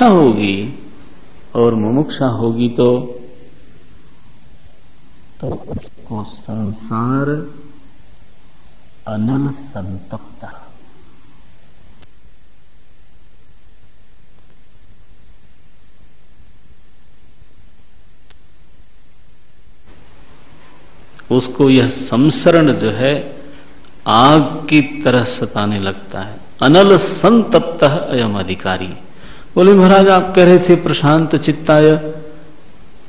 इच्छा होगी और मुमुक्षा होगी तो उसको संसार अनल संतप्ता, उसको यह संसरण जो है आग की तरह सताने लगता है। अनल संतप्त अयम अधिकारी। बोले महाराज आप कह रहे थे प्रशांत चित्ताय,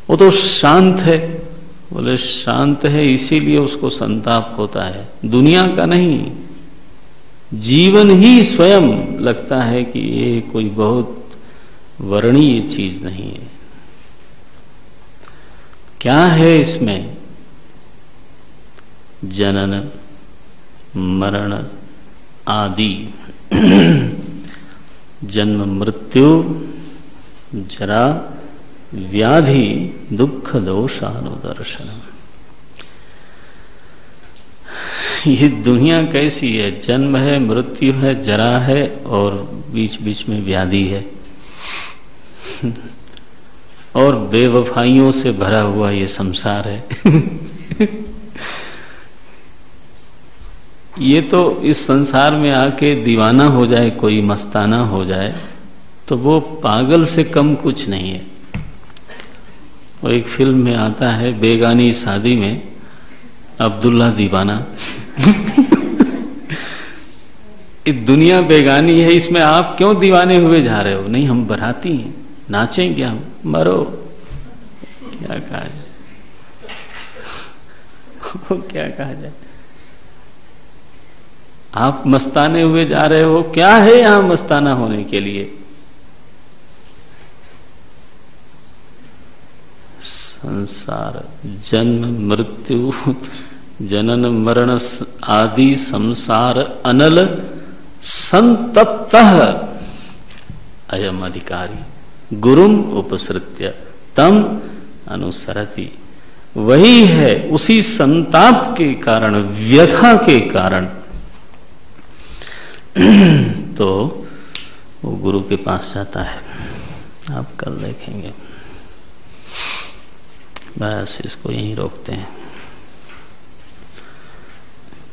वो तो शांत है। बोले शांत है इसीलिए उसको संताप होता है, दुनिया का नहीं। जीवन ही स्वयं लगता है कि ये कोई बहुत वर्णीय चीज नहीं है। क्या है इसमें? जनन मरण आदि, जन्म मृत्यु जरा व्याधि दुख दोषानुदर्शन। ये दुनिया कैसी है? जन्म है, मृत्यु है, जरा है और बीच बीच में व्याधि है और बेवफाइयों से भरा हुआ ये संसार है। ये तो इस संसार में आके दीवाना हो जाए, कोई मस्ताना हो जाए तो वो पागल से कम कुछ नहीं है। वो एक फिल्म में आता है बेगानी शादी में अब्दुल्ला दीवाना। ये दुनिया बेगानी है, इसमें आप क्यों दीवाने हुए जा रहे हो? नहीं हम बराती हैं, नाचें क्या, मरो क्या कहा जाए, क्या कहा जाए। आप मस्ताने हुए जा रहे हो, क्या है यहां मस्ताना होने के लिए? संसार जन्म मृत्यु जनन मरण आदि संसार अनल संतप्त अयम अधिकारी गुरुम उपसृत्य तम अनुसरति। वही है, उसी संताप के कारण, व्यथा के कारण तो वो गुरु के पास जाता है। आप कल देखेंगे। बस इसको यहीं रोकते हैं।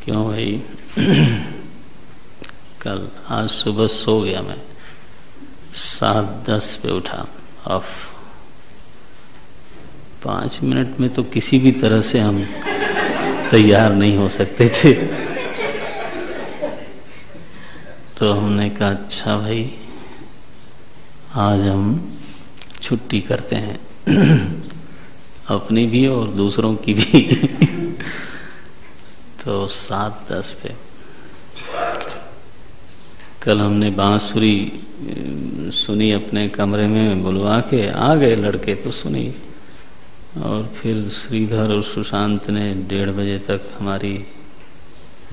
क्यों भाई? कल आज सुबह सो गया मैं, 7:10 पे उठा। ऑफ 5 मिनट में तो किसी भी तरह से हम तैयार नहीं हो सकते थे। तो हमने कहा अच्छा भाई आज हम छुट्टी करते हैं, अपनी भी और दूसरों की भी। तो 7:10 पे कल हमने बांसुरी सुनी, अपने कमरे में बुलवा के आ गए लड़के तो सुनी। और फिर श्रीधर और सुशांत ने 1:30 बजे तक हमारी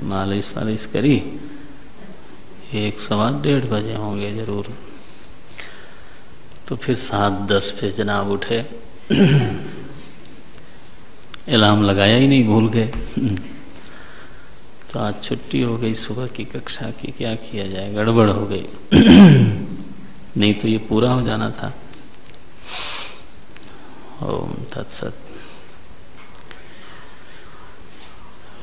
मालिश वालिश करी। 1 सवा 1:30 बजे होंगे जरूर। तो फिर 7:10 पे जनाब उठे। अलार्म लगाया ही नहीं, भूल गए। तो आज छुट्टी हो गई सुबह की कक्षा की, क्या किया जाए, गड़बड़ हो गई। नहीं तो ये पूरा हो जाना था। ओम तत्सत।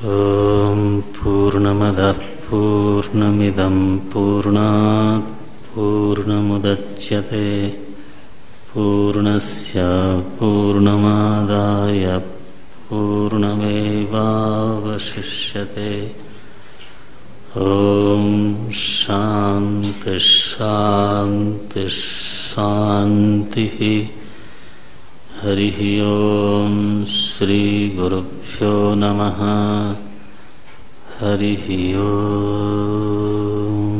ओम पूर्णमदः पूर्णमिदं पूर्णात् पूर्णमुदच्यते पूर्णस्य पूर्णमादाय पूर्णमेवावशिष्यते। ओम शांति शांति शांति। हरि ओम श्री गुरुभ्यो नमः। हरि ओम।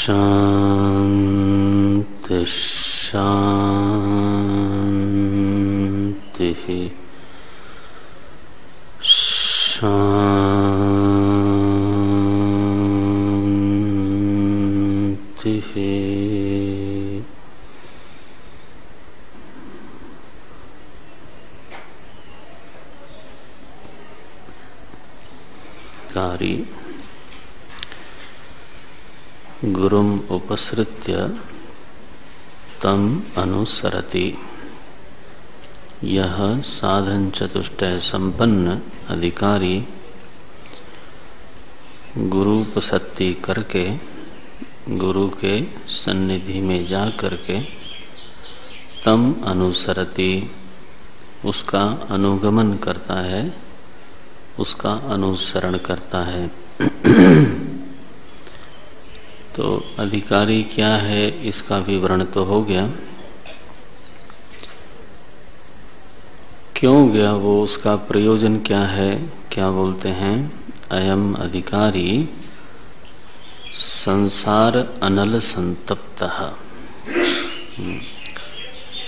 शांति शांति शांति। कारी गुरुम उपसृत्य तम अनुसरति। यह साधन चतुष्टय संपन्न अधिकारी गुरुपसत्ति करके गुरु के सन्निधि में जा करके तम अनुसरति उसका अनुगमन करता है, उसका अनुसरण करता है। तो अधिकारी क्या है इसका विवरण तो हो गया, क्यों गया वो, उसका प्रयोजन क्या है। क्या बोलते हैं, अयम अधिकारी संसार अनल संतप्तः।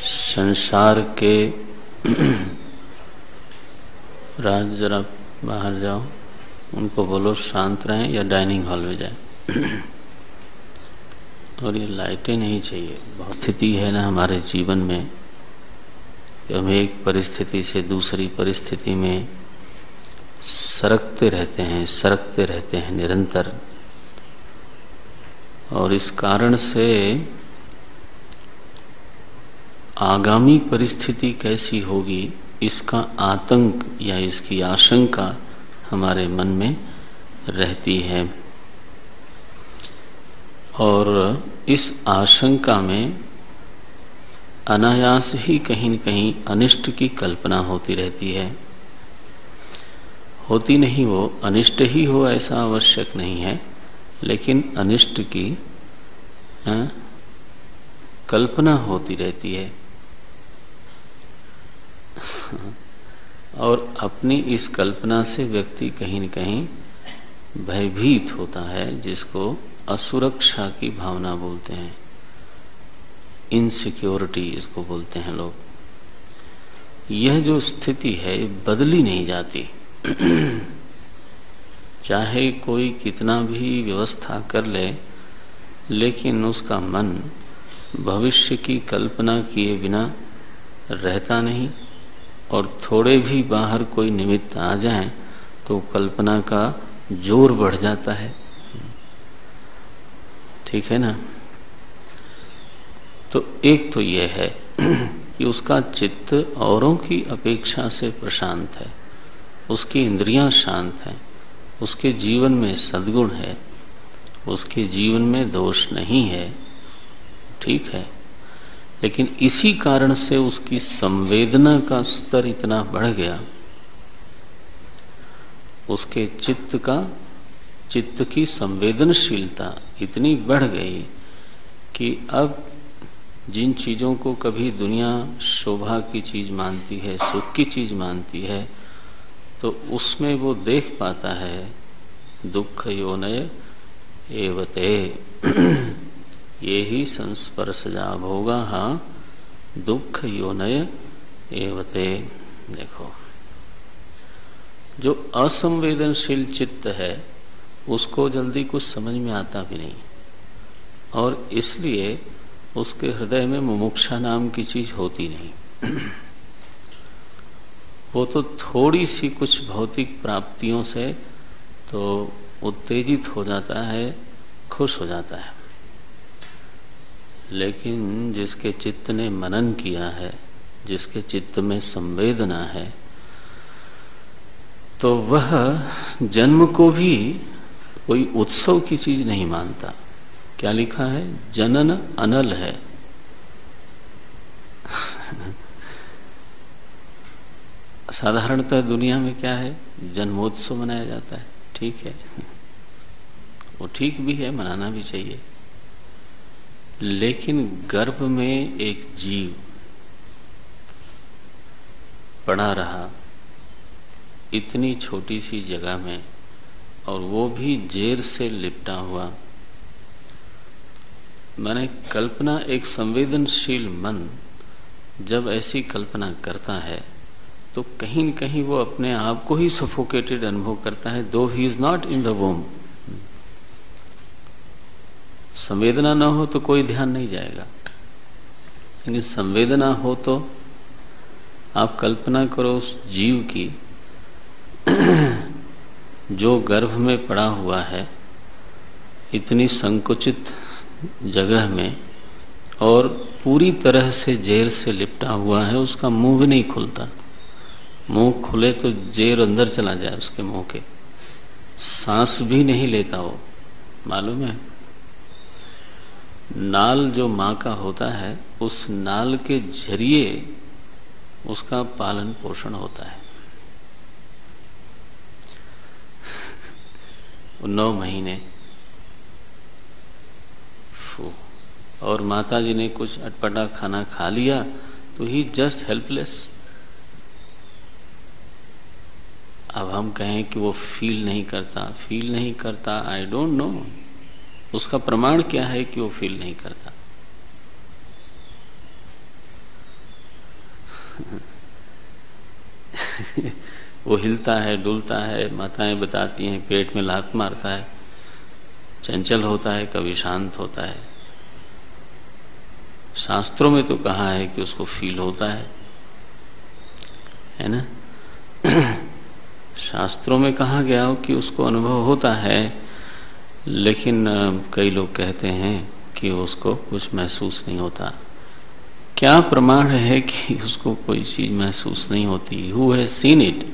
संसार के राज जरा बाहर जाओ, उनको बोलो शांत रहें या डाइनिंग हॉल में जाए। और ये लाइटें नहीं चाहिए। बहुत स्थिति है ना हमारे जीवन में कि हम एक परिस्थिति से दूसरी परिस्थिति में सरकते रहते हैं निरंतर। और इस कारण से आगामी परिस्थिति कैसी होगी इसका आतंक या इसकी आशंका हमारे मन में रहती है। और इस आशंका में अनायास ही कहीं न कहीं अनिष्ट की कल्पना होती रहती है। होती नहीं, वो अनिष्ट ही हो ऐसा आवश्यक नहीं है, लेकिन अनिष्ट की कल्पना होती रहती है। और अपनी इस कल्पना से व्यक्ति कहीं न कहीं भयभीत होता है, जिसको असुरक्षा की भावना बोलते हैं, इनसिक्योरिटी इसको बोलते हैं लोग। यह जो स्थिति है बदली नहीं जाती। चाहे कोई कितना भी व्यवस्था कर ले, लेकिन उसका मन भविष्य की कल्पना किए बिना रहता नहीं। और थोड़े भी बाहर कोई निमित्त आ जाए तो कल्पना का जोर बढ़ जाता है। ठीक है ना। तो एक तो यह है कि उसका चित्त औरों की अपेक्षा से प्रशांत है, उसकी इंद्रियां शांत हैं, उसके जीवन में सद्गुण है, उसके जीवन में दोष नहीं है। ठीक है, लेकिन इसी कारण से उसकी संवेदना का स्तर इतना बढ़ गया, उसके चित्त की संवेदनशीलता इतनी बढ़ गई कि अब जिन चीजों को कभी दुनिया शोभा की चीज मानती है, सुख की चीज मानती है, तो उसमें वो देख पाता है दुख योनय एवते। ये ही संस्पर्शजा भोगा दुख योनय एवते। देखो, जो असंवेदनशील चित्त है उसको जल्दी कुछ समझ में आता भी नहीं, और इसलिए उसके हृदय में मुमुक्षा नाम की चीज होती नहीं। वो तो थोड़ी सी कुछ भौतिक प्राप्तियों से तो उत्तेजित हो जाता है, खुश हो जाता है। लेकिन जिसके चित्त ने मनन किया है, जिसके चित्त में संवेदना है, तो वह जन्म को भी कोई उत्सव की चीज नहीं मानता। क्या लिखा है, जनन अनल है। साधारणतः दुनिया में क्या है, जन्मोत्सव मनाया जाता है। ठीक है, वो ठीक भी है, मनाना भी चाहिए। लेकिन गर्भ में एक जीव पड़ा रहा इतनी छोटी सी जगह में, और वो भी जेर से लिपटा हुआ। मैंने कल्पना, एक संवेदनशील मन जब ऐसी कल्पना करता है तो कहीं न कहीं वो अपने आप को ही सफोकेटेड अनुभव करता है, दो he is not in the वोम। संवेदना न हो तो कोई ध्यान नहीं जाएगा, लेकिन संवेदना हो तो आप कल्पना करो उस जीव की जो गर्भ में पड़ा हुआ है इतनी संकुचित जगह में और पूरी तरह से जेर से लिपटा हुआ है, उसका मुंह भी नहीं खुलता। मुंह खुले तो जेर अंदर चला जाए उसके मुंह के, सांस भी नहीं लेता वो, मालूम है। नाल जो माँ का होता है, उस नाल के जरिए उसका पालन पोषण होता है। 9 महीने और माता जी ने कुछ अटपटा खाना खा लिया तो ही जस्ट हेल्पलेस। अब हम कहें कि वो फील नहीं करता, आई डोंट नो उसका प्रमाण क्या है कि वो फील नहीं करता। वो हिलता है, डुलता है, माताएं बताती हैं, पेट में लात मारता है, चंचल होता है, कभी शांत होता है। शास्त्रों में तो कहा है कि उसको फील होता है ना। शास्त्रों में कहा गया हो कि उसको अनुभव होता है, लेकिन कई लोग कहते हैं कि उसको कुछ महसूस नहीं होता। क्या प्रमाण है कि उसको कोई चीज महसूस नहीं होती? Who has seen it?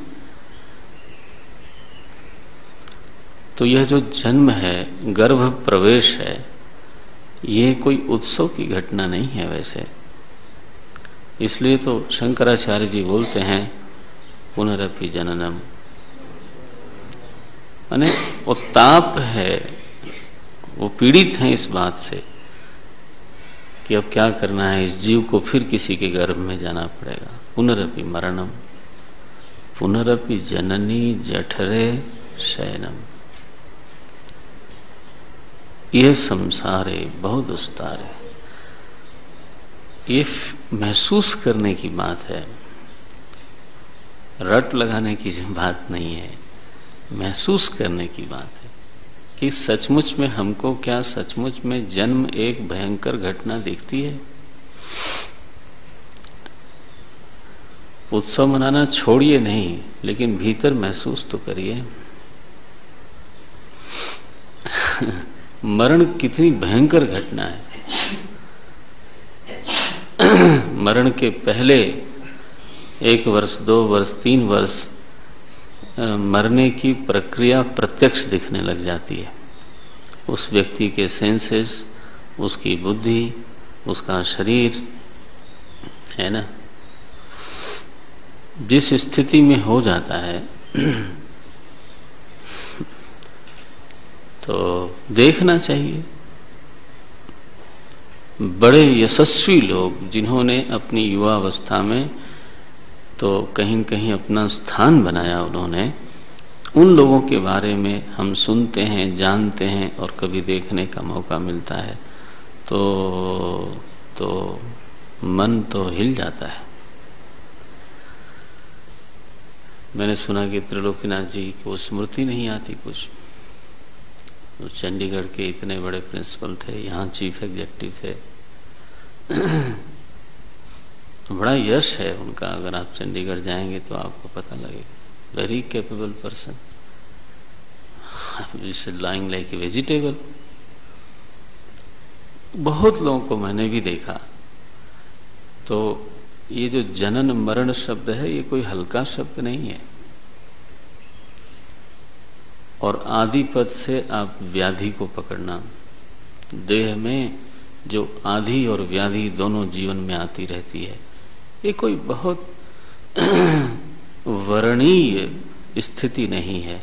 तो यह जो जन्म है, गर्भ प्रवेश है, ये कोई उत्सव की घटना नहीं है वैसे। इसलिए तो शंकराचार्य जी बोलते हैं पुनरपि जननम। माने वो ताप है, वो पीड़ित हैं इस बात से कि अब क्या करना है, इस जीव को फिर किसी के गर्भ में जाना पड़ेगा। पुनरपि मरणम, पुनरपि जननी जठरे शयनम। यह संसार है, बहुत विस्तार है। ये महसूस करने की बात है, रट लगाने की बात नहीं है, महसूस करने की बात है कि सचमुच में हमको क्या सचमुच में जन्म एक भयंकर घटना दिखती है। उत्सव मनाना छोड़िए नहीं, लेकिन भीतर महसूस तो करिए। मरण कितनी भयंकर घटना है। मरण के पहले 1 वर्ष, 2 वर्ष, 3 वर्ष मरने की प्रक्रिया प्रत्यक्ष दिखने लग जाती है। उस व्यक्ति के सेंसेस, उसकी बुद्धि, उसका शरीर, है ना, जिस स्थिति में हो जाता है तो देखना चाहिए। बड़े यशस्वी लोग जिन्होंने अपनी युवावस्था में तो कहीं न कहीं अपना स्थान बनाया, उन्होंने, उन लोगों के बारे में हम सुनते हैं, जानते हैं और कभी देखने का मौका मिलता है तो मन तो हिल जाता है। मैंने सुना कि त्रिलोकीनाथ जी को स्मृति नहीं आती कुछ। वो चंडीगढ़ के इतने बड़े प्रिंसिपल थे, यहाँ चीफ एग्जेक्टिव थे। तो बड़ा यश है उनका। अगर आप चंडीगढ़ जाएंगे तो आपको पता लगेगा। Very capable person, lying like a vegetable. बहुत लोगों को मैंने भी देखा। तो ये जो जनन मरण शब्द है, ये कोई हल्का शब्द नहीं है। और आदि पद से आप व्याधि को पकड़ना, देह में जो आदि और व्याधि दोनों जीवन में आती रहती है, ये कोई बहुत वर्णीय स्थिति नहीं है,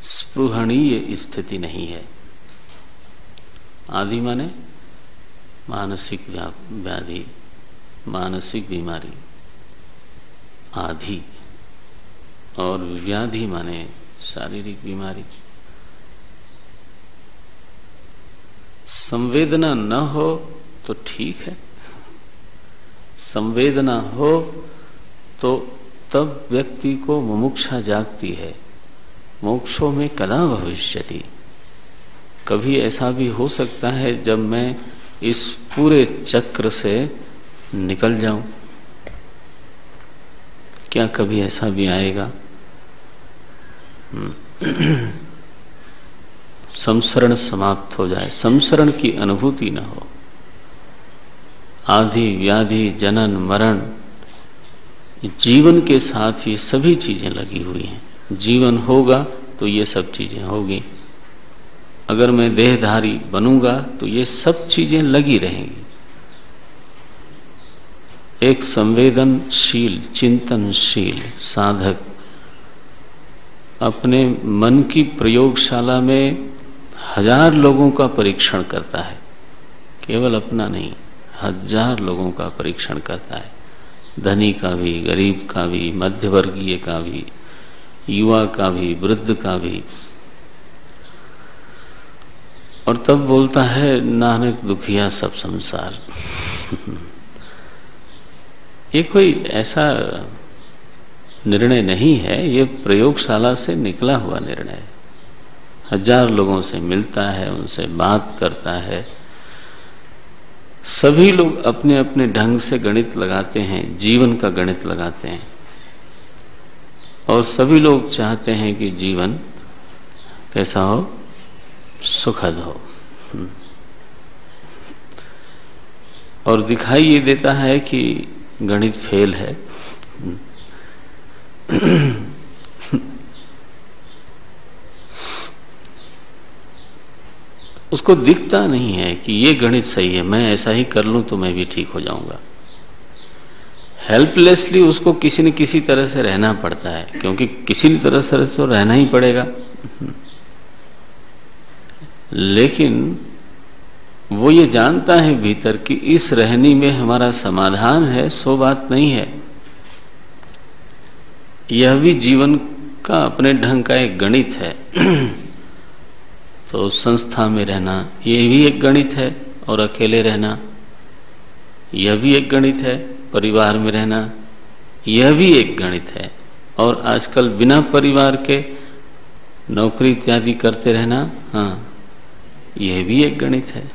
स्पृहणीय स्थिति नहीं है। आदि माने मानसिक व्याधि, मानसिक बीमारी आदि, और व्याधि माने शारीरिक बीमारी। संवेदना न हो तो ठीक है, संवेदना हो तो तब व्यक्ति को मुमुक्षा जागती है, मोक्षो में कदा भविष्यति। कभी ऐसा भी हो सकता है जब मैं इस पूरे चक्र से निकल जाऊं। क्या कभी ऐसा भी आएगा? संसरण समाप्त हो जाए, संसरण की अनुभूति न हो, आदि व्याधि जनन मरण जीवन के साथ ये सभी चीजें लगी हुई हैं। जीवन होगा तो ये सब चीजें होगी, अगर मैं देहधारी बनूंगा तो ये सब चीजें लगी रहेंगी। एक संवेदनशील चिंतनशील साधक अपने मन की प्रयोगशाला में 1000 लोगों का परीक्षण करता है, केवल अपना नहीं, 1000 लोगों का परीक्षण करता है, धनी का भी, गरीब का भी, मध्यवर्गीय का भी, युवा का भी, वृद्ध का भी। और तब बोलता है नानक दुखिया सब संसार। ये कोई ऐसा निर्णय नहीं है, ये प्रयोगशाला से निकला हुआ निर्णय है। 1000 लोगों से मिलता है, उनसे बात करता है। सभी लोग अपने अपने ढंग से गणित लगाते हैं, जीवन का गणित लगाते हैं, और सभी लोग चाहते हैं कि जीवन कैसा हो, सुखद हो। और दिखाई ये देता है कि गणित फेल है। उसको दिखता नहीं है कि ये गणित सही है, मैं ऐसा ही कर लूं तो मैं भी ठीक हो जाऊंगा। हेल्पलेसली उसको किसी न किसी तरह से रहना पड़ता है, क्योंकि किसी तरह से तो रहना ही पड़ेगा। लेकिन वो ये जानता है भीतर कि इस रहनी में हमारा समाधान है, सो बात नहीं है। यह भी जीवन का अपने ढंग का एक गणित है। तो संस्था में रहना ये भी एक गणित है, और अकेले रहना यह भी एक गणित है, परिवार में रहना यह भी एक गणित है, और आजकल बिना परिवार के नौकरी इत्यादि करते रहना, हाँ, यह भी एक गणित है।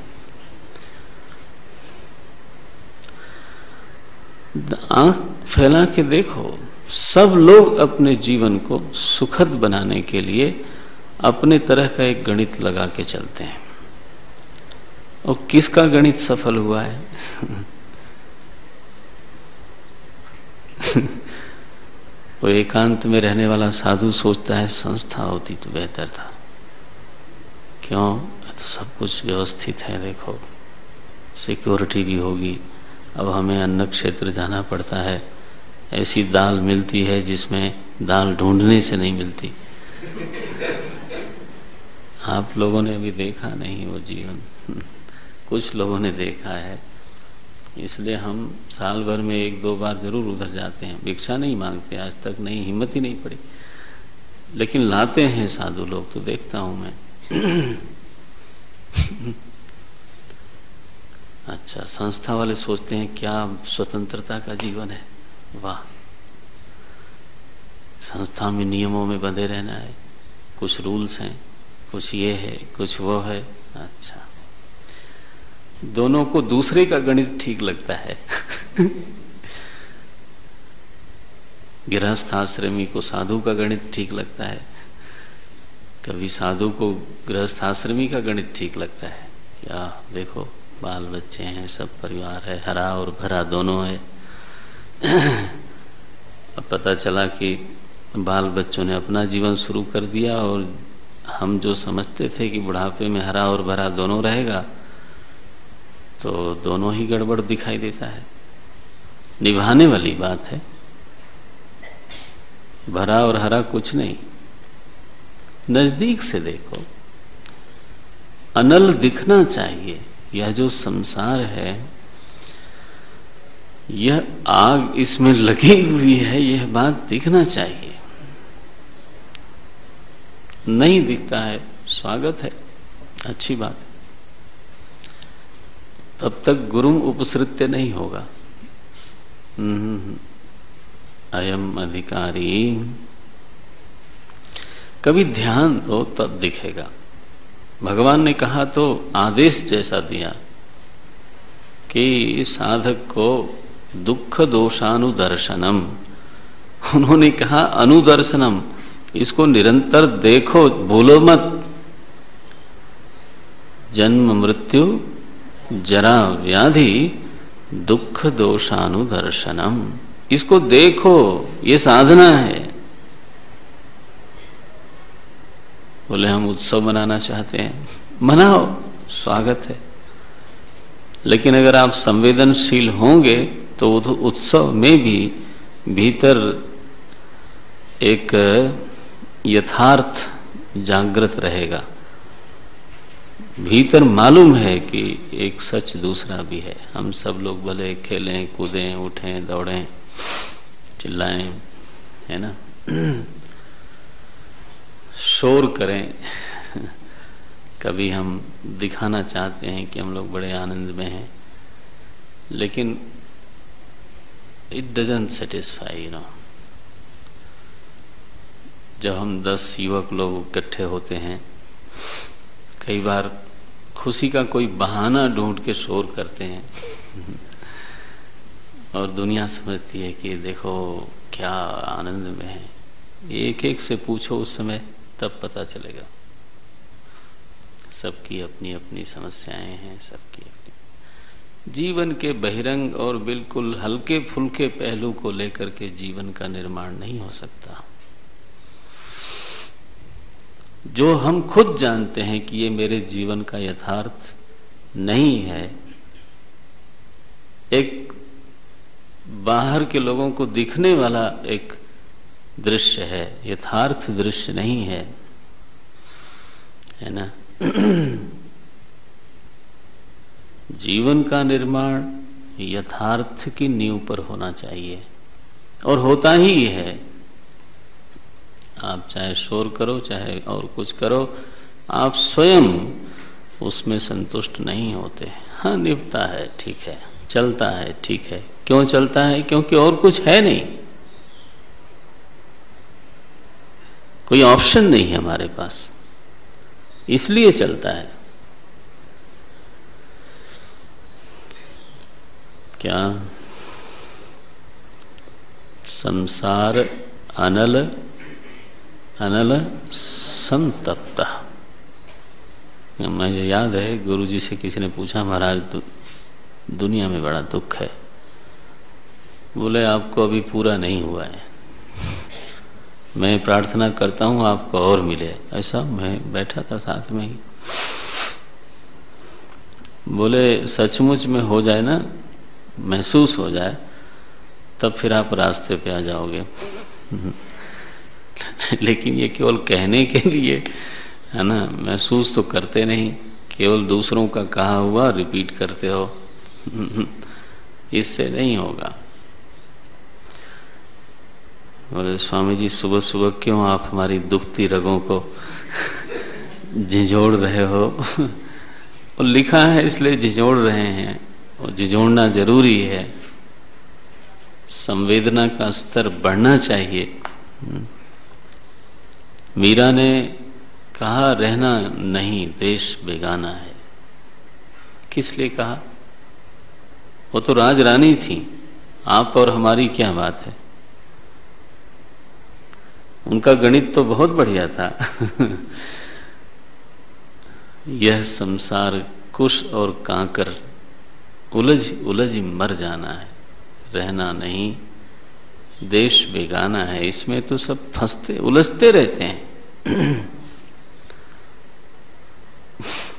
आंख फैला के देखो, सब लोग अपने जीवन को सुखद बनाने के लिए अपने तरह का एक गणित लगा के चलते हैं। और किसका गणित सफल हुआ है? वो एकांत में रहने वाला साधु सोचता है संस्था होती तो बेहतर था। क्यों? तो सब कुछ व्यवस्थित है, देखो सिक्योरिटी भी होगी। अब हमें अन्न क्षेत्र जाना पड़ता है, ऐसी दाल मिलती है जिसमें दाल ढूंढने से नहीं मिलती। आप लोगों ने अभी देखा नहीं वो जीवन, कुछ लोगों ने देखा है, इसलिए हम साल भर में 1-2 बार जरूर उधर जाते हैं। भिक्षा नहीं मांगते, आज तक नहीं, हिम्मत ही नहीं पड़ी, लेकिन लाते हैं साधु लोग, तो देखता हूं मैं। अच्छा, संस्था वाले सोचते हैं क्या स्वतंत्रता का जीवन है, वाह, संस्था में नियमों में बंधे रहना है, कुछ रूल्स हैं, कुछ ये है, कुछ वो है। अच्छा, दोनों को दूसरे का गणित ठीक लगता है। गृहस्थाश्रमी को साधु का गणित ठीक लगता है, कभी साधु को गृहस्थाश्रमी का गणित ठीक लगता है। क्या देखो, बाल बच्चे हैं, सब परिवार है, हरा और भरा दोनों है। अब पता चला कि बाल बच्चों ने अपना जीवन शुरू कर दिया, और हम जो समझते थे कि बुढ़ापे में हरा और भरा दोनों रहेगा, तो दोनों ही गड़बड़ दिखाई देता है। निभाने वाली बात है, भरा और हरा कुछ नहीं। नजदीक से देखो, अनल दिखना चाहिए। यह जो संसार है, यह आग इसमें लगी हुई है, यह बात दिखना चाहिए। नहीं दिखता है, स्वागत है, अच्छी बात है, तब तक गुरुम उपसृत्य नहीं होगा। अयम अधिकारी, कभी ध्यान दो तब दिखेगा। भगवान ने कहा तो आदेश जैसा दिया कि साधक को दुख दोषानुदर्शनम, उन्होंने कहा अनुदर्शनम, इसको निरंतर देखो, भूलो मत। जन्म मृत्यु जरा व्याधि दुख दोषानुदर्शनम, इसको देखो, ये साधना है। बोले हम उत्सव मनाना चाहते हैं, मनाओ, स्वागत है, लेकिन अगर आप संवेदनशील होंगे तो उत्सव में भी भीतर एक यथार्थ जागृत रहेगा। भीतर मालूम है कि एक सच दूसरा भी है। हम सब लोग भले खेलें, कूदें, उठें, दौड़ें, चिल्लाएं, है ना, शोर करें, कभी हम दिखाना चाहते हैं कि हम लोग बड़े आनंद में हैं, लेकिन it doesn't satisfy, you know. जब हम 10 युवक लोग इकट्ठे होते हैं, कई बार खुशी का कोई बहाना ढूंढ के शोर करते हैं और दुनिया समझती है कि देखो क्या आनंद में है। एक एक से पूछो उस समय, तब पता चलेगा। सबकी अपनी अपनी समस्याएं हैं, सबकी अपनी। जीवन के बहिरंग और बिल्कुल हल्के फुल्के पहलू को लेकर के जीवन का निर्माण नहीं हो सकता। जो हम खुद जानते हैं कि ये मेरे जीवन का यथार्थ नहीं है, एक बाहर के लोगों को दिखने वाला एक दृश्य है, यथार्थ दृश्य नहीं है, है ना। जीवन का निर्माण यथार्थ की नींव पर होना चाहिए, और होता ही है। आप चाहे शोर करो, चाहे और कुछ करो, आप स्वयं उसमें संतुष्ट नहीं होते। हाँ, निभता है, ठीक है, चलता है, ठीक है। क्यों चलता है? क्योंकि और कुछ है नहीं, कोई ऑप्शन नहीं है हमारे पास, इसलिए चलता है। क्या संसार अनल अनल संतप्त। मुझे याद है गुरुजी से किसी ने पूछा, महाराज दुनिया में बड़ा दुख है। बोले आपको अभी पूरा नहीं हुआ है, मैं प्रार्थना करता हूं आपको और मिले। ऐसा मैं बैठा था साथ में ही। बोले सचमुच में हो जाए ना, महसूस हो जाए, तब फिर आप रास्ते पे आ जाओगे। लेकिन ये केवल कहने के लिए है ना, महसूस तो करते नहीं, केवल दूसरों का कहा हुआ रिपीट करते हो। इससे नहीं होगा। बोले स्वामी जी सुबह सुबह क्यों आप हमारी दुखती रगों को झिझोड़ रहे हो? और लिखा है इसलिए झिझोड़ रहे हैं, और झिझोड़ना जरूरी है। संवेदना का स्तर बढ़ना चाहिए। मीरा ने कहा रहना नहीं, देश बेगाना है। किस लिए कहा? वो तो राजरानी थी, आप और हमारी क्या बात है। उनका गणित तो बहुत बढ़िया था। यह संसार कुश और कांकर, उलझ उलझ मर जाना है, रहना नहीं, देश बेगाना है। इसमें तो सब फंसते उलझते रहते हैं।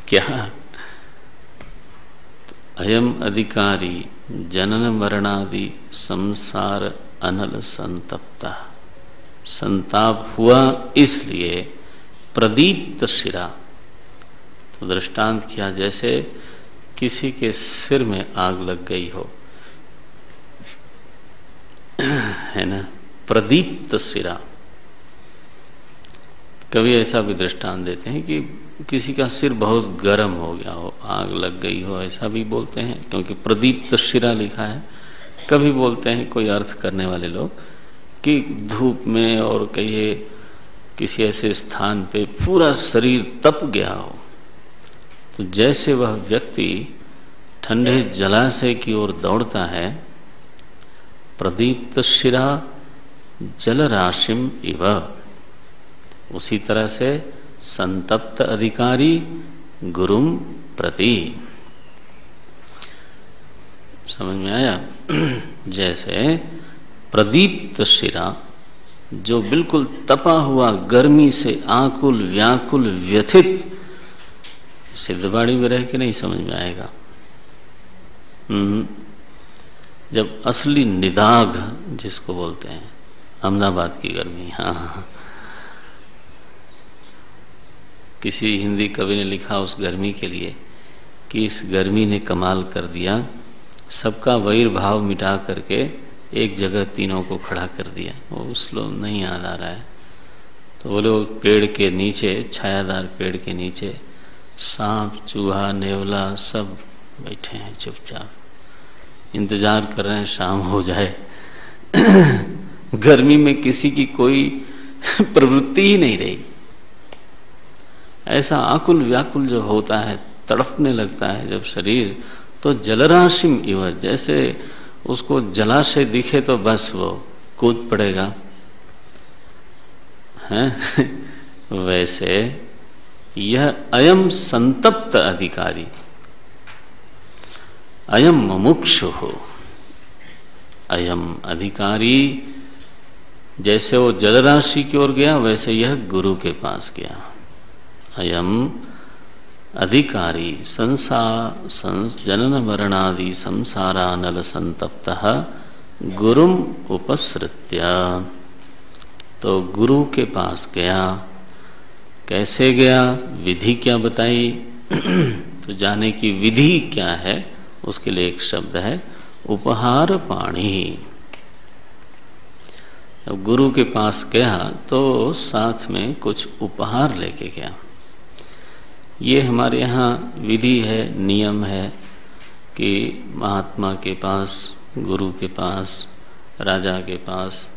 क्या अयम अधिकारी जनन मरणादि संसार अनल संतप्ता। संताप हुआ इसलिए प्रदीप्त शिरा। तो दृष्टांत किया जैसे किसी के सिर में आग लग गई हो, है ना, प्रदीप्त सिरा। कभी ऐसा भी दृष्टांत देते हैं कि किसी का सिर बहुत गर्म हो गया हो, आग लग गई हो, ऐसा भी बोलते हैं, क्योंकि प्रदीप्त शिरा लिखा है। कभी बोलते हैं कोई अर्थ करने वाले लोग कि धूप में और कहिए किसी ऐसे स्थान पे पूरा शरीर तप गया हो, तो जैसे वह व्यक्ति ठंडे जलाशय की ओर दौड़ता है, प्रदीप्त शिरा जल राशिम इव, उसी तरह से संतप्त अधिकारी गुरुम प्रति। समझ में आया? जैसे प्रदीप्त शिरा, जो बिल्कुल तपा हुआ गर्मी से आकुल व्याकुल व्यथित, सिद्धबाड़ी में रह के नहीं समझ में आएगा। जब असली निदाघ जिसको बोलते हैं, अहमदाबाद की गर्मी, हाँ, किसी हिंदी कवि ने लिखा उस गर्मी के लिए कि इस गर्मी ने कमाल कर दिया, सबका वैर भाव मिटा करके एक जगह तीनों को खड़ा कर दिया। वो उस लोग नहीं याद आ रहा है, तो वो लोग पेड़ के नीचे, छायादार पेड़ के नीचे सांप चूहा नेवला सब बैठे हैं चुपचाप, इंतजार कर रहे हैं शाम हो जाए। गर्मी में किसी की कोई प्रवृत्ति ही नहीं रही। ऐसा आकुल व्याकुल जो होता है, तड़पने लगता है जब शरीर, तो जलराशिम इव, जैसे उसको जलाशय दिखे तो बस वो कूद पड़ेगा, हैं? वैसे यह अयम संतप्त अधिकारी, अयम मुमुक्षु हो, अयम अधिकारी, जैसे वो जलराशि की ओर गया वैसे यह गुरु के पास गया। अयम अधिकारी जनन मरणादि संसारानल संतप्तः गुरुम उपसृत्य, तो गुरु के पास गया। कैसे गया, विधि क्या बताई? तो जाने की विधि क्या है, उसके लिए एक शब्द है उपहार पाणी। अब गुरु के पास गया तो साथ में कुछ उपहार लेके गया। ये हमारे यहाँ विधि है, नियम है कि महात्मा के पास, गुरु के पास, राजा के पास,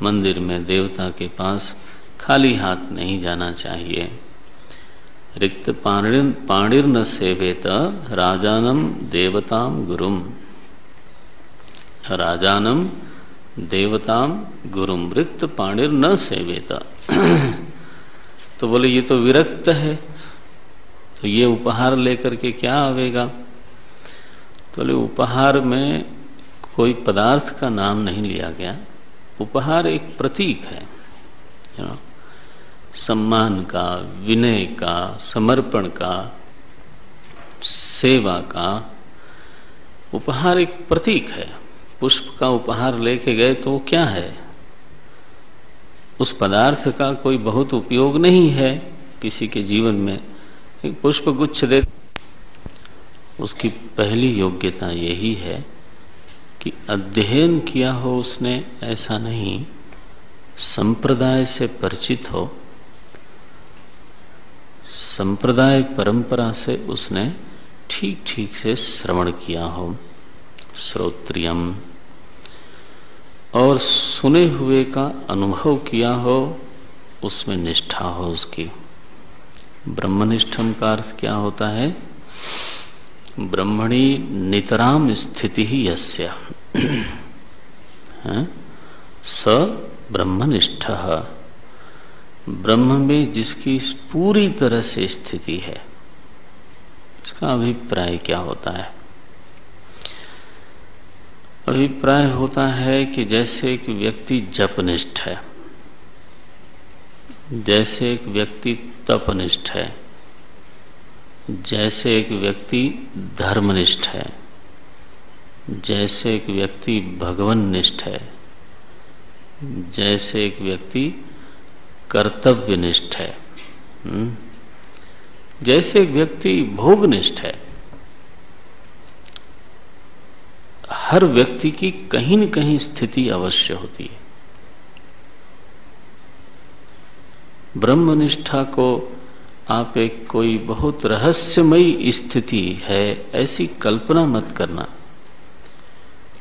मंदिर में देवता के पास खाली हाथ नहीं जाना चाहिए। रिक्त पाणिर्न सेवेत राजानम देवताम गुरुम, राजानम देवताम गुरुम रिक्त पाणिर्न सेवेत। तो बोले ये तो विरक्त है, तो ये उपहार लेकर के क्या आवेगा? तो बोले उपहार में कोई पदार्थ का नाम नहीं लिया गया, उपहार एक प्रतीक है, सम्मान का, विनय का, समर्पण का, सेवा का। उपहार एक प्रतीक है। पुष्प का उपहार लेके गए तो वो क्या है? उस पदार्थ का कोई बहुत उपयोग नहीं है किसी के जीवन में। एक पुष्प गुच्छ दे, उसकी पहली योग्यता यही है कि अध्ययन किया हो उसने, ऐसा नहीं, संप्रदाय से परिचित हो, संप्रदाय परंपरा से उसने ठीक ठीक से श्रवण किया हो, श्रोत्रियम, और सुने हुए का अनुभव किया हो, उसमें निष्ठा हो उसकी। ब्रह्मनिष्ठम का अर्थ क्या होता है? ब्रह्मणि नितराम स्थिति ही यस्य स ब्रह्मनिष्ठः, ब्रह्म में जिसकी पूरी तरह से स्थिति है। इसका अभिप्राय क्या होता है? अभिप्राय होता है कि जैसे एक व्यक्ति जपनिष्ठ है, जैसे एक व्यक्ति तपनिष्ठ है, जैसे एक व्यक्ति धर्मनिष्ठ है, जैसे एक व्यक्ति भगवन्निष्ठ है, जैसे एक व्यक्ति कर्तव्यनिष्ठ है, जैसे एक व्यक्ति भोगनिष्ठ है। हर व्यक्ति की कहीं न कहीं स्थिति अवश्य होती है। ब्रह्मनिष्ठा को आप एक कोई बहुत रहस्यमयी स्थिति है ऐसी कल्पना मत करना।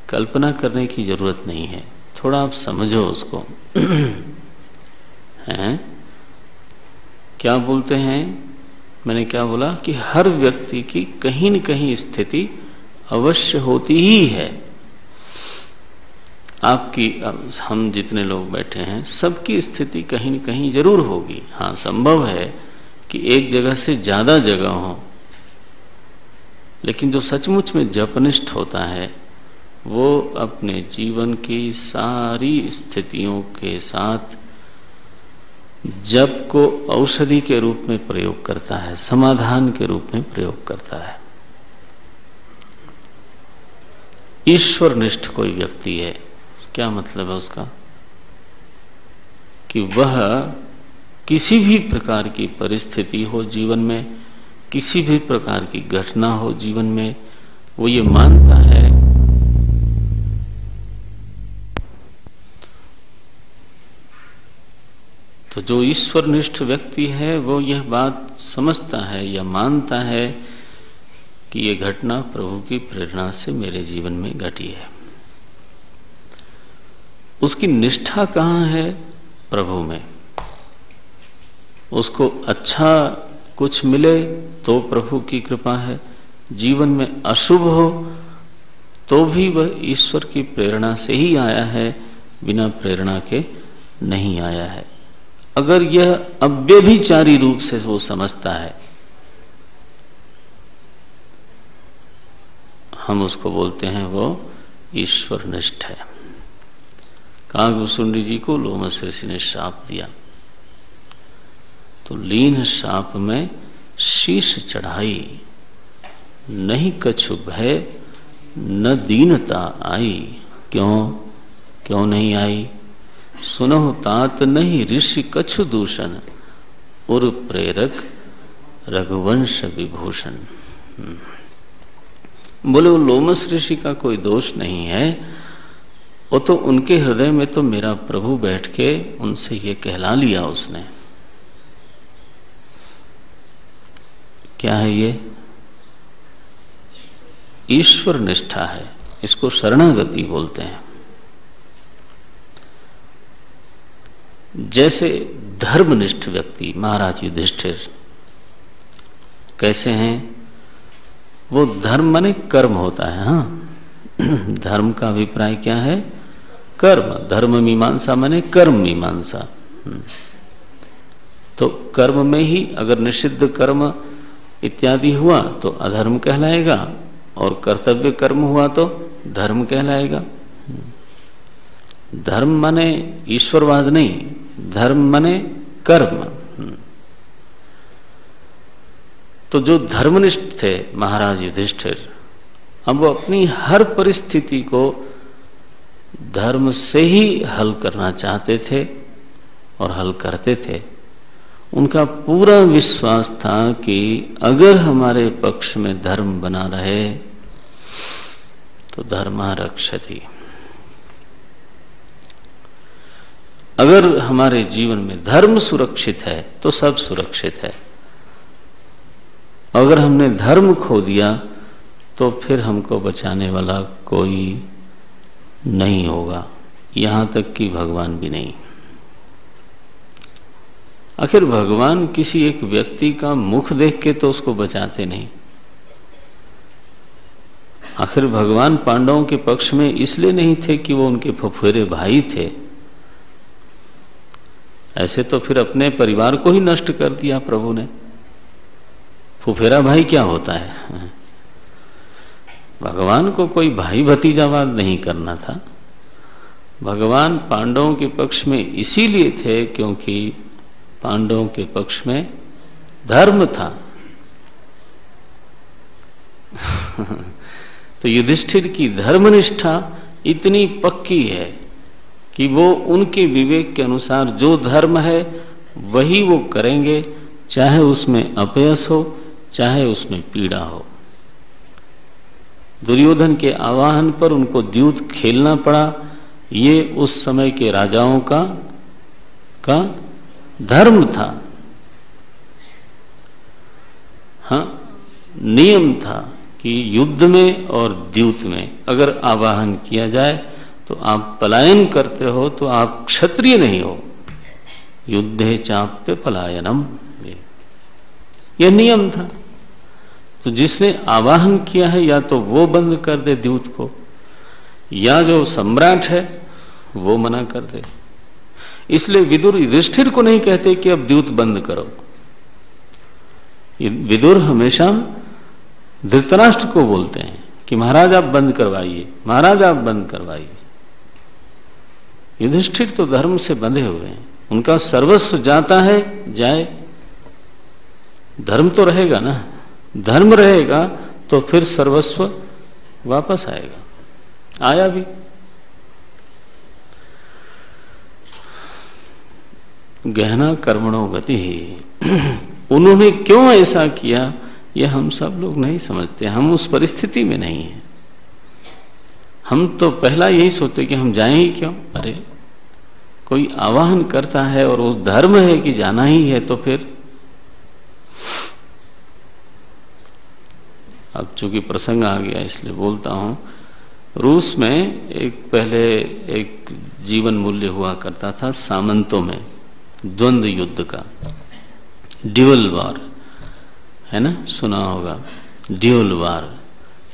कल्पना करने की जरूरत नहीं है। थोड़ा आप समझो उसको। हैं क्या बोलते हैं, मैंने क्या बोला कि हर व्यक्ति की कहीं न कहीं स्थिति अवश्य होती ही है। आपकी, हम जितने लोग बैठे हैं सबकी स्थिति कहीं न कहीं जरूर होगी। हाँ, संभव है कि एक जगह से ज्यादा जगह हो, लेकिन जो सचमुच में जपनिष्ठ होता है वो अपने जीवन की सारी स्थितियों के साथ जप को औषधि के रूप में प्रयोग करता है, समाधान के रूप में प्रयोग करता है। ईश्वरनिष्ठ कोई व्यक्ति है, क्या मतलब है उसका कि वह किसी भी प्रकार की परिस्थिति हो जीवन में, किसी भी प्रकार की घटना हो जीवन में, वो ये मानता है तो जो ईश्वरनिष्ठ व्यक्ति है वो यह बात समझता है या मानता है कि ये घटना प्रभु की प्रेरणा से मेरे जीवन में घटी है। उसकी निष्ठा कहाँ है? प्रभु में। उसको अच्छा कुछ मिले तो प्रभु की कृपा है, जीवन में अशुभ हो तो भी वह ईश्वर की प्रेरणा से ही आया है, बिना प्रेरणा के नहीं आया है। अगर यह अव्यभिचारी रूप से वो समझता है, हम उसको बोलते हैं वो ईश्वरनिष्ठ है। कागभूषुंडी जी को लोमस ऋषि ने शाप दिया तो लीन शाप में शीश चढ़ाई, नहीं कछु भय न दीनता आई। क्यों नहीं आई? सुनो तात नहीं ऋषि कछु दूषण, उर प्रेरक रघुवंश विभूषण। बोले वो लोमस ऋषि का कोई दोष नहीं है, वो तो उनके हृदय में तो मेरा प्रभु बैठ के उनसे ये कहला लिया उसने। क्या है ये? ईश्वर निष्ठा है, इसको शरणागति बोलते हैं। जैसे धर्मनिष्ठ व्यक्ति महाराज युधिष्ठिर कैसे हैं? वो धर्म माने कर्म होता है। हाँ, धर्म का अभिप्राय क्या है? कर्म। धर्म मीमांसा माने कर्म मीमांसा। तो कर्म में ही अगर निषिद्ध कर्म इत्यादि हुआ तो अधर्म कहलाएगा, और कर्तव्य कर्म हुआ तो धर्म कहलाएगा। धर्म माने ईश्वरवाद नहीं, धर्म माने कर्म। तो जो धर्मनिष्ठ थे महाराज युधिष्ठिर, अब वो अपनी हर परिस्थिति को धर्म से ही हल करना चाहते थे और हल करते थे। उनका पूरा विश्वास था कि अगर हमारे पक्ष में धर्म बना रहे तो धर्मा रक्षति। अगर हमारे जीवन में धर्म सुरक्षित है तो सब सुरक्षित है। अगर हमने धर्म खो दिया तो फिर हमको बचाने वाला कोई नहीं होगा, यहां तक कि भगवान भी नहीं। आखिर भगवान किसी एक व्यक्ति का मुख देख के तो उसको बचाते नहीं। आखिर भगवान पांडवों के पक्ष में इसलिए नहीं थे कि वो उनके फुफेरे भाई थे। ऐसे तो फिर अपने परिवार को ही नष्ट कर दिया प्रभु ने। फुफेरा भाई क्या होता है? भगवान को कोई भाई भतीजावाद नहीं करना था। भगवान पांडवों के पक्ष में इसीलिए थे क्योंकि पांडवों के पक्ष में धर्म था। तो युधिष्ठिर की धर्मनिष्ठा इतनी पक्की है कि वो उनके विवेक के अनुसार जो धर्म है वही वो करेंगे, चाहे उसमें अपयश हो चाहे उसमें पीड़ा हो। दुर्योधन के आवाहन पर उनको द्यूत खेलना पड़ा, ये उस समय के राजाओं का धर्म था। हाँ, नियम था कि युद्ध में और द्यूत में अगर आवाहन किया जाए तो आप पलायन करते हो तो आप क्षत्रिय नहीं हो। युद्धे चाप्य पलायनम, यह नियम था। तो जिसने आवाहन किया है या तो वो बंद कर दे द्यूत को, या जो सम्राट है वो मना कर दे। इसलिए विदुर युधिष्ठिर को नहीं कहते कि अब द्यूत बंद करो। विदुर हमेशा धृतराष्ट्र को बोलते हैं कि महाराज आप बंद करवाइए, महाराज आप बंद करवाइए। युधिष्ठिर तो धर्म से बंधे हुए हैं, उनका सर्वस्व जाता है जाए, धर्म तो रहेगा ना। धर्म रहेगा तो फिर सर्वस्व वापस आएगा, आया भी। गहना कर्मणो गति ही। उन्होंने क्यों ऐसा किया यह हम सब लोग नहीं समझते, हम उस परिस्थिति में नहीं है। हम तो पहला यही सोचते कि हम जाएं ही क्यों। अरे कोई आवाहन करता है और उस धर्म है कि जाना ही है, तो फिर अब चूंकि प्रसंग आ गया इसलिए बोलता हूं। रूस में पहले एक जीवन मूल्य हुआ करता था सामंतों में, द्वंद्व युद्ध का, ड्यूअल वार, है ना, सुना होगा ड्यूअल वार।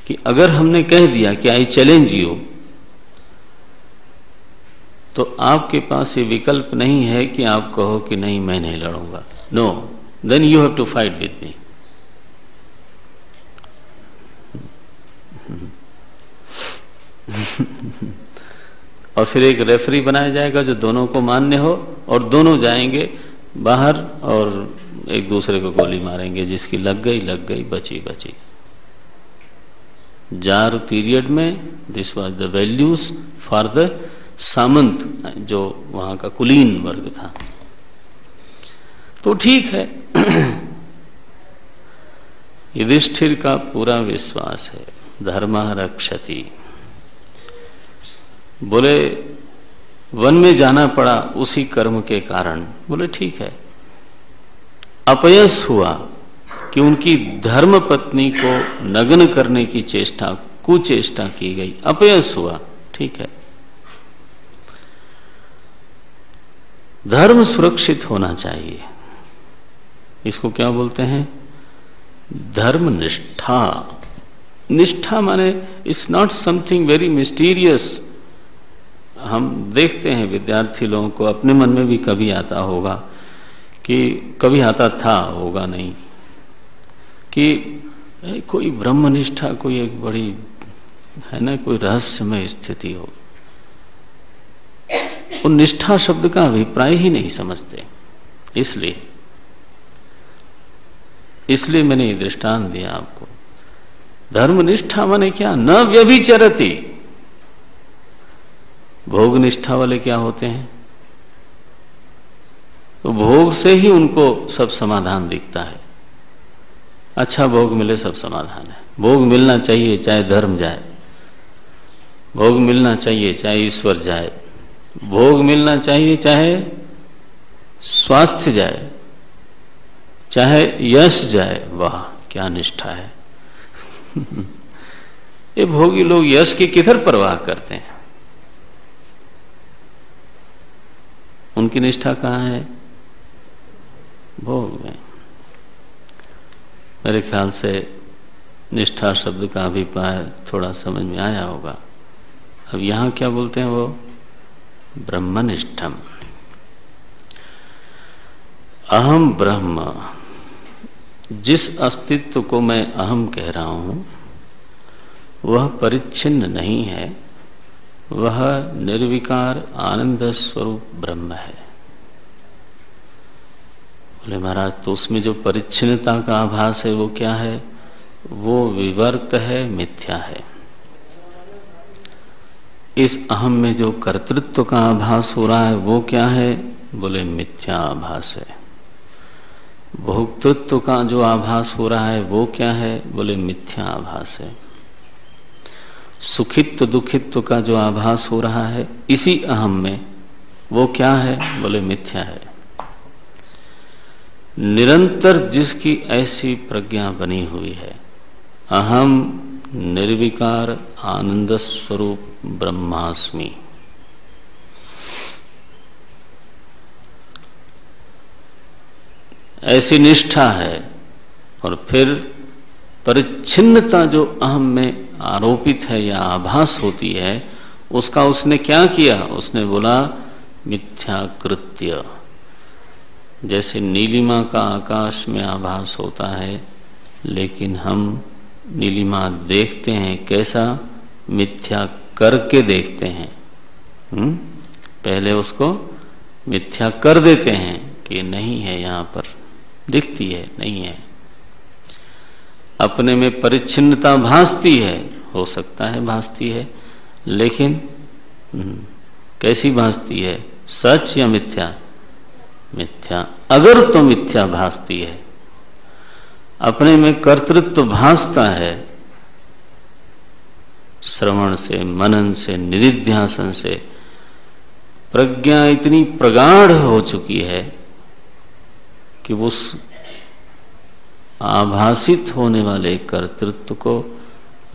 कि अगर हमने कह दिया कि आई चैलेंज यू, तो आपके पास ये विकल्प नहीं है कि आप कहो कि नहीं मैं नहीं लड़ूंगा। No, then you have to fight with me. और फिर एक रेफरी बनाया जाएगा जो दोनों को मान्य हो, और दोनों जाएंगे बाहर और एक दूसरे को गोली मारेंगे, जिसकी लग गई, बची बची। जार पीरियड में this was the values for the samant, जो वहां का कुलीन वर्ग था। तो ठीक है। युधिष्ठिर का पूरा विश्वास है धर्मः रक्षति। बोले वन में जाना पड़ा उसी कर्म के कारण। बोले ठीक है। अपयश हुआ कि उनकी धर्म पत्नी को नग्न करने की चेष्टा, कुचेष्टा की गई, अपयश हुआ, ठीक है। धर्म सुरक्षित होना चाहिए। इसको क्या बोलते हैं? धर्म निष्ठा। निष्ठा माने it's not something very mysterious. हम देखते हैं विद्यार्थी लोगों को, अपने मन में भी कभी आता होगा कि कभी आता था, होगा नहीं, कि कोई ब्रह्मनिष्ठा, कोई एक बड़ी है ना, कोई रहस्यमय स्थिति हो। वो निष्ठा शब्द का अभिप्राय ही नहीं समझते। इसलिए मैंने ये दृष्टांत दिया आपको। धर्मनिष्ठा माने क्या? न व्यभिचरति। भोग निष्ठा वाले क्या होते हैं? तो भोग से ही उनको सब समाधान दिखता है। अच्छा भोग मिले सब समाधान है। भोग मिलना चाहिए चाहे धर्म जाए, भोग मिलना चाहिए चाहे ईश्वर जाए, भोग मिलना चाहिए चाहे स्वास्थ्य जाए, चाहे यश जाए। वाह क्या निष्ठा है। ये भोगी लोग यश की किधर परवाह करते हैं? उनकी निष्ठा कहाँ है? भोग में। मेरे ख्याल से निष्ठा शब्द का अभिप्राय थोड़ा समझ में आया होगा। अब यहां क्या बोलते हैं वो? ब्रह्मनिष्ठम। अहम ब्रह्म, जिस अस्तित्व को मैं अहम कह रहा हूं वह परिच्छिन्न नहीं है, वह निर्विकार आनंद स्वरूप ब्रह्म है। बोले महाराज तो उसमें जो परिच्छिन्नता का आभास है वो क्या है? वो विवर्त है, मिथ्या है। इस अहम में जो कर्तृत्व का आभास हो रहा है वो क्या है? बोले मिथ्या आभास है। भोक्तृत्व का जो आभास हो रहा है वो क्या है? बोले मिथ्या आभास है। सुखित्व दुखित्व का जो आभास हो रहा है इसी अहम में, वो क्या है? बोले मिथ्या है। निरंतर जिसकी ऐसी प्रज्ञा बनी हुई है, अहम निर्विकार आनंद स्वरूप ब्रह्मास्मि, ऐसी निष्ठा है, और फिर परिच्छिन्नता जो अहम में आरोपित है या आभास होती है, उसका उसने क्या किया? उसने बोला मिथ्याकृत्य। जैसे नीलिमा का आकाश में आभास होता है, लेकिन हम नीलिमा देखते हैं कैसा? मिथ्या करके देखते हैं। पहले उसको मिथ्या कर देते हैं कि नहीं है, यहां पर दिखती है, नहीं है। अपने में परिच्छिन्नता भासती है, हो सकता है भासती है, लेकिन कैसी भासती है? सच या मिथ्या? मिथ्या। अगर तो मिथ्या भासती है, अपने में कर्तृत्व भासता है, श्रवण से, मनन से, निधिध्यासन से प्रज्ञा इतनी प्रगाढ़ हो चुकी है कि उस आभासित होने वाले कर्तृत्व को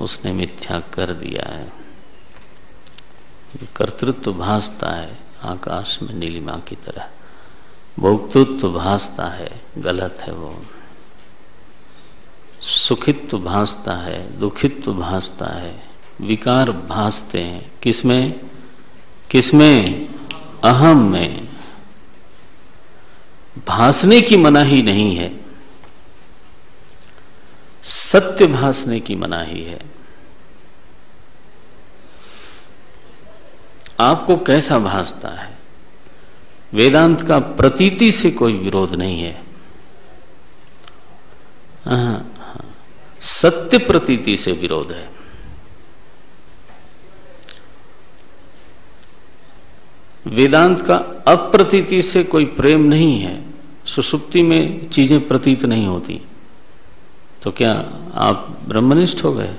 उसने मिथ्या कर दिया है। कर्तृत्व भासता है आकाश में नीलिमा की तरह, भोक्तृत्व भासता है, गलत है वो। सुखित्व भासता है, दुखित्व भासता है, विकार भासते हैं। किसमें? किसमें? अहम में। भासने की मनाही नहीं है, सत्य भासने की मनाही है। आपको कैसा भासता है? वेदांत का प्रतीति से कोई विरोध नहीं है, सत्य प्रतीति से विरोध है। वेदांत का अप्रतीति से कोई प्रेम नहीं है। सुषुप्ति में चीजें प्रतीत नहीं होती, तो क्या आप ब्रह्मनिष्ठ हो गए?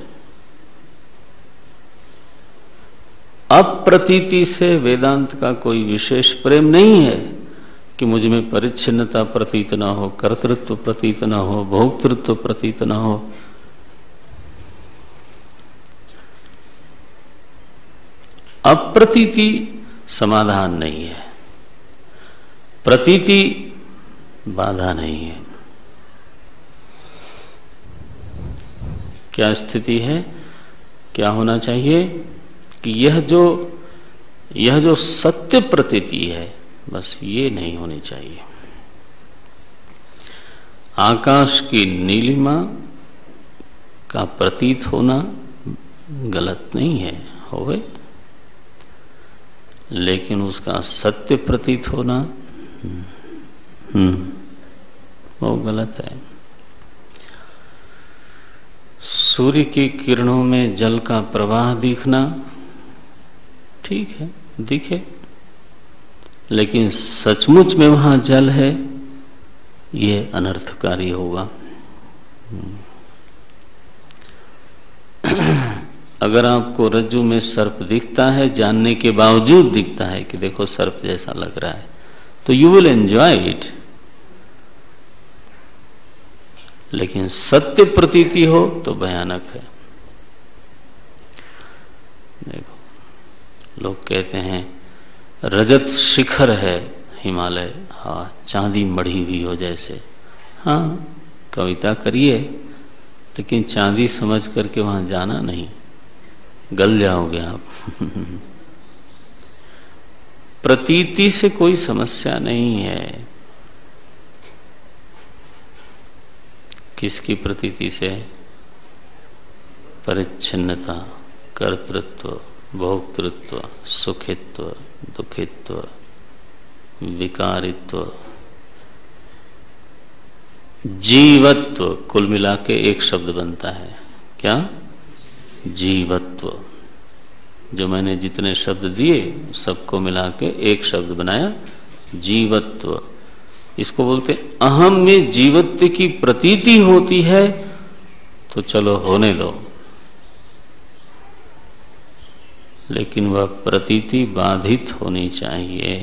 अप्रतीति से वेदांत का कोई विशेष प्रेम नहीं है कि मुझ में परिच्छिन्नता प्रतीत न हो, कर्तृत्व प्रतीत न हो, भोक्तृत्व प्रतीत न हो। अप्रतीति समाधान नहीं है, प्रतीति बाधा नहीं है। क्या स्थिति है? क्या होना चाहिए कि यह जो सत्य प्रतीति है, बस ये नहीं होनी चाहिए। आकाश की नीलिमा का प्रतीत होना गलत नहीं है, हो गए, लेकिन उसका सत्य प्रतीत होना वो गलत है। सूर्य की किरणों में जल का प्रवाह दिखना ठीक है, दिखे, लेकिन सचमुच में वहां जल है, ये अनर्थकारी होगा। अगर आपको रज्जू में सर्प दिखता है, जानने के बावजूद दिखता है कि देखो सर्प जैसा लग रहा है, तो यू विल एंजॉय इट। लेकिन सत्य प्रतीति हो तो भयानक है। देखो, लोग कहते हैं रजत शिखर है हिमालय, हाँ, चांदी मढ़ी हुई हो जैसे। हाँ, कविता करिए, लेकिन चांदी समझ करके वहां जाना नहीं, गल जाओगे आप। प्रतीति से कोई समस्या नहीं है। किसकी प्रतीति से? परिच्छिन्नता, कर्तृत्व, भोक्तृत्व, सुखित्व, दुखित्व, विकारित्व, जीवत्व, कुल मिला के एक शब्द बनता है। क्या? जीवत्व। जो मैंने जितने शब्द दिए सबको मिला के एक शब्द बनाया, जीवत्व। इसको बोलते अहम में जीवत्व की प्रतीति होती है तो चलो होने दो, लेकिन वह प्रतीति बाधित होनी चाहिए।